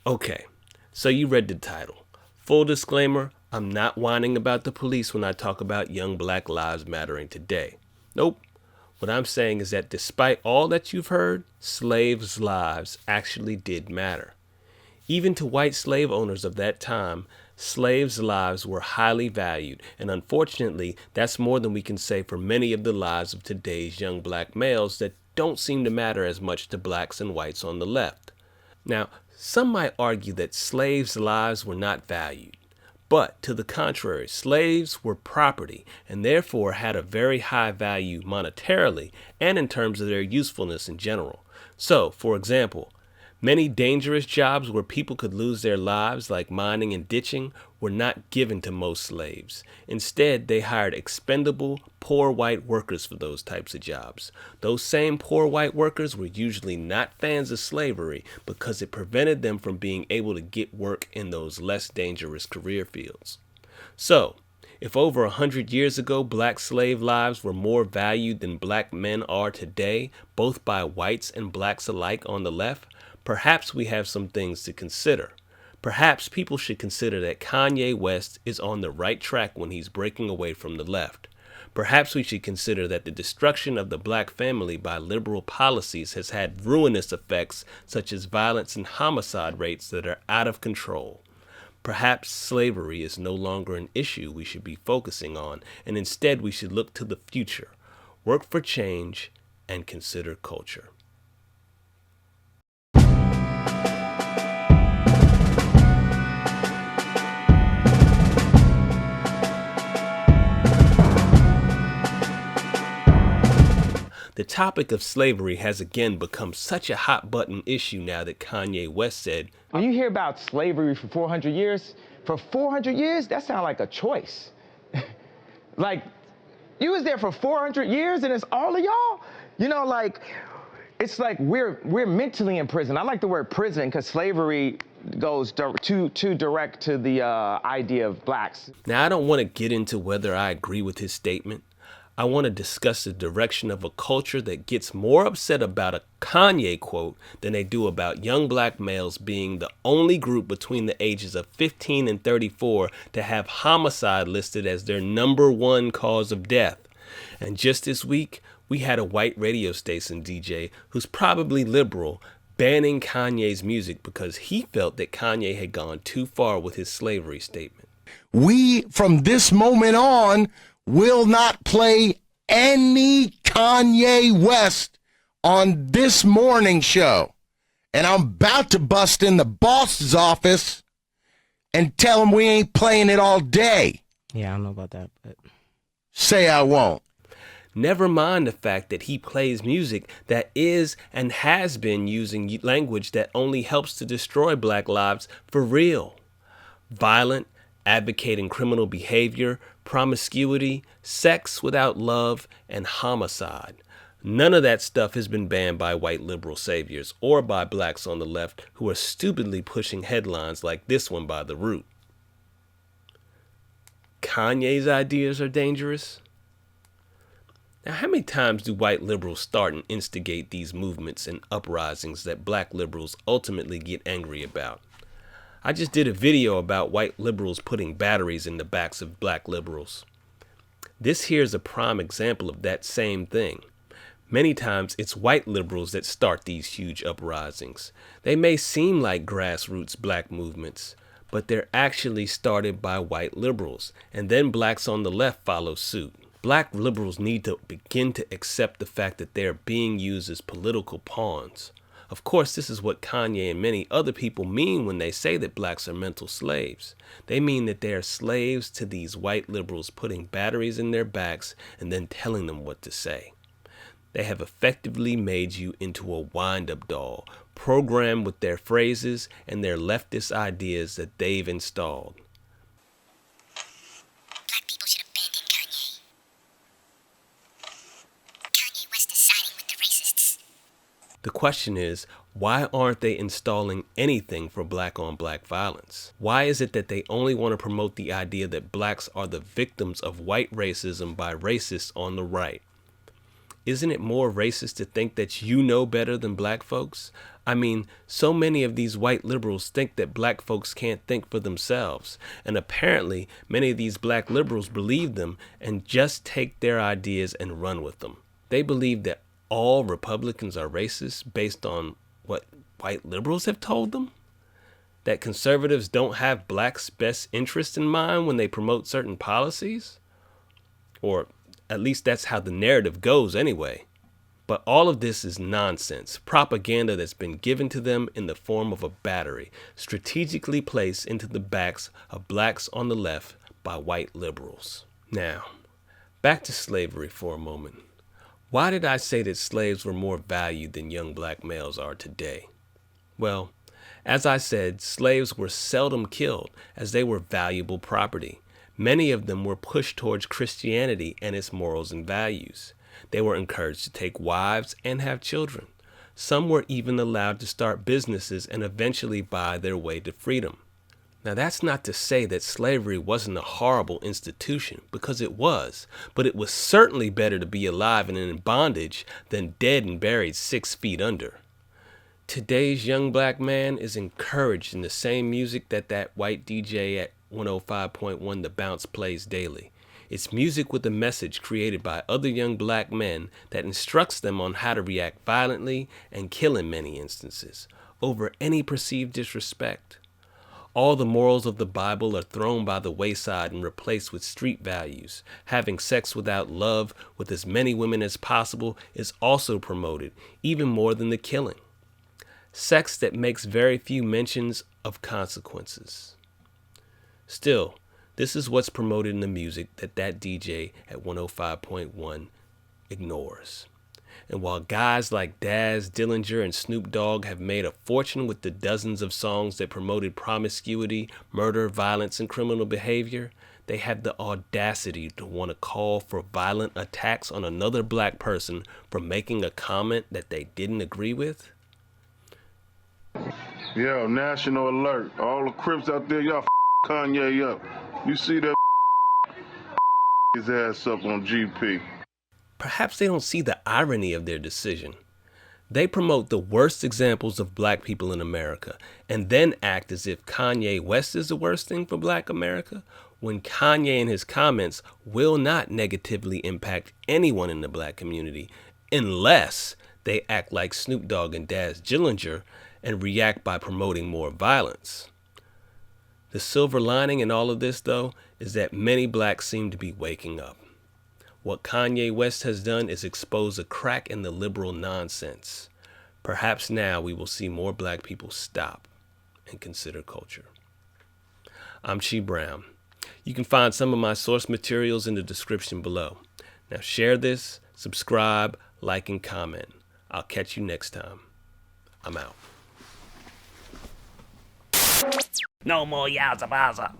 Okay, so you read the title. Full disclaimer, I'm not whining about the police when I talk about young black lives mattering today. Nope. What I'm saying is that despite all that you've heard, slaves' lives actually did matter. Even to white slave owners of that time, slaves' lives were highly valued, and unfortunately, that's more than we can say for many of the lives of today's young black males that don't seem to matter as much to blacks and whites on the left. Now, some might argue that slaves' lives were not valued, but to the contrary, slaves were property and therefore had a very high value monetarily and in terms of their usefulness in general. So, for example, many dangerous jobs where people could lose their lives, like mining and ditching, were not given to most slaves. Instead, they hired expendable, poor white workers for those types of jobs. Those same poor white workers were usually not fans of slavery because it prevented them from being able to get work in those less dangerous career fields. So, if over 100 years ago black slave lives were more valued than black men are today, both by whites and blacks alike on the left, perhaps we have some things to consider. Perhaps people should consider that Kanye West is on the right track when he's breaking away from the left. Perhaps we should consider that the destruction of the black family by liberal policies has had ruinous effects such as violence and homicide rates that are out of control. Perhaps slavery is no longer an issue we should be focusing on, and instead we should look to the future, work for change, and consider culture. The topic of slavery has again become such a hot button issue now that Kanye West said, when you hear about slavery for 400 years, that sounds like a choice. Like, you was there for 400 years and it's all of y'all? You know, like, it's like we're mentally in prison. I like the word prison because slavery goes too direct to the idea of blacks. Now, I don't want to get into whether I agree with his statement. I want to discuss the direction of a culture that gets more upset about a Kanye quote than they do about young black males being the only group between the ages of 15 and 34 to have homicide listed as their #1 cause of death. And just this week, we had a white radio station DJ who's probably liberal banning Kanye's music because he felt that Kanye had gone too far with his slavery statement. We, from this moment on, will not play any Kanye West on this morning show. And I'm about to bust in the boss's office and tell him we ain't playing it all day. Yeah, I don't know about that, but... Say I won't. Never mind the fact that he plays music that is and has been using language that only helps to destroy black lives for real. Violent, advocating criminal behavior, promiscuity, sex without love, and homicide. None of that stuff has been banned by white liberal saviors or by blacks on the left who are stupidly pushing headlines like this one by The Root. Kanye's ideas are dangerous? Now, how many times do white liberals start and instigate these movements and uprisings that black liberals ultimately get angry about? I just did a video about white liberals putting batteries in the backs of black liberals. This here is a prime example of that same thing. Many times it's white liberals that start these huge uprisings. They may seem like grassroots black movements, but they're actually started by white liberals, and then blacks on the left follow suit. Black liberals need to begin to accept the fact that they're being used as political pawns. Of course, this is what Kanye and many other people mean when they say that blacks are mental slaves. They mean that they are slaves to these white liberals putting batteries in their backs and then telling them what to say. They have effectively made you into a wind-up doll, programmed with their phrases and their leftist ideas that they've installed. Black people should abandon Kanye. Kanye West is siding with the racists. The question is, why aren't they installing anything for black-on-black violence? Why is it that they only want to promote the idea that blacks are the victims of white racism by racists on the right? isn't it more racist to think that you know better than black folks? I mean, so many of these white liberals think that black folks can't think for themselves, and apparently many of these black liberals believe them and just take their ideas and run with them. They believe that all Republicans are racist based on what white liberals have told them? That conservatives don't have blacks' best interest in mind when they promote certain policies? Or at least that's how the narrative goes anyway. But all of this is nonsense, propaganda that's been given to them in the form of a battery, strategically placed into the backs of blacks on the left by white liberals. Now, back to slavery for a moment. Why did I say that slaves were more valued than young black males are today? Well, as I said, slaves were seldom killed as they were valuable property. Many of them were pushed towards Christianity and its morals and values. They were encouraged to take wives and have children. Some were even allowed to start businesses and eventually buy their way to freedom. Now, that's not to say that slavery wasn't a horrible institution, because it was, but it was certainly better to be alive and in bondage than dead and buried 6 feet under. Today's young black man is encouraged in the same music that white DJ at 105.1 The Bounce plays daily. It's music with a message created by other young black men that instructs them on how to react violently and kill in many instances, over any perceived disrespect. All the morals of the Bible are thrown by the wayside and replaced with street values. Having sex without love with as many women as possible is also promoted, even more than the killing. Sex that makes very few mentions of consequences. Still, this is what's promoted in the music that DJ at 105.1 ignores. And while guys like Daz, Dillinger, and Snoop Dogg have made a fortune with the dozens of songs that promoted promiscuity, murder, violence, and criminal behavior, they have the audacity to want to call for violent attacks on another black person for making a comment that they didn't agree with? Yo, national alert. All the Crips out there, y'all Kanye up. You see that his ass up on GP. Perhaps they don't see the irony of their decision. They promote the worst examples of black people in America and then act as if Kanye West is the worst thing for black America, when Kanye and his comments will not negatively impact anyone in the black community unless they act like Snoop Dogg and Daz Dillinger and react by promoting more violence. The silver lining in all of this, though, is that many blacks seem to be waking up. What Kanye West has done is expose a crack in the liberal nonsense. Perhaps now we will see more black people stop and consider culture. I'm Chi Brown. You can find some of my source materials in the description below. Now share this, subscribe, like, and comment. I'll catch you next time. I'm out. No more Yaza Baza.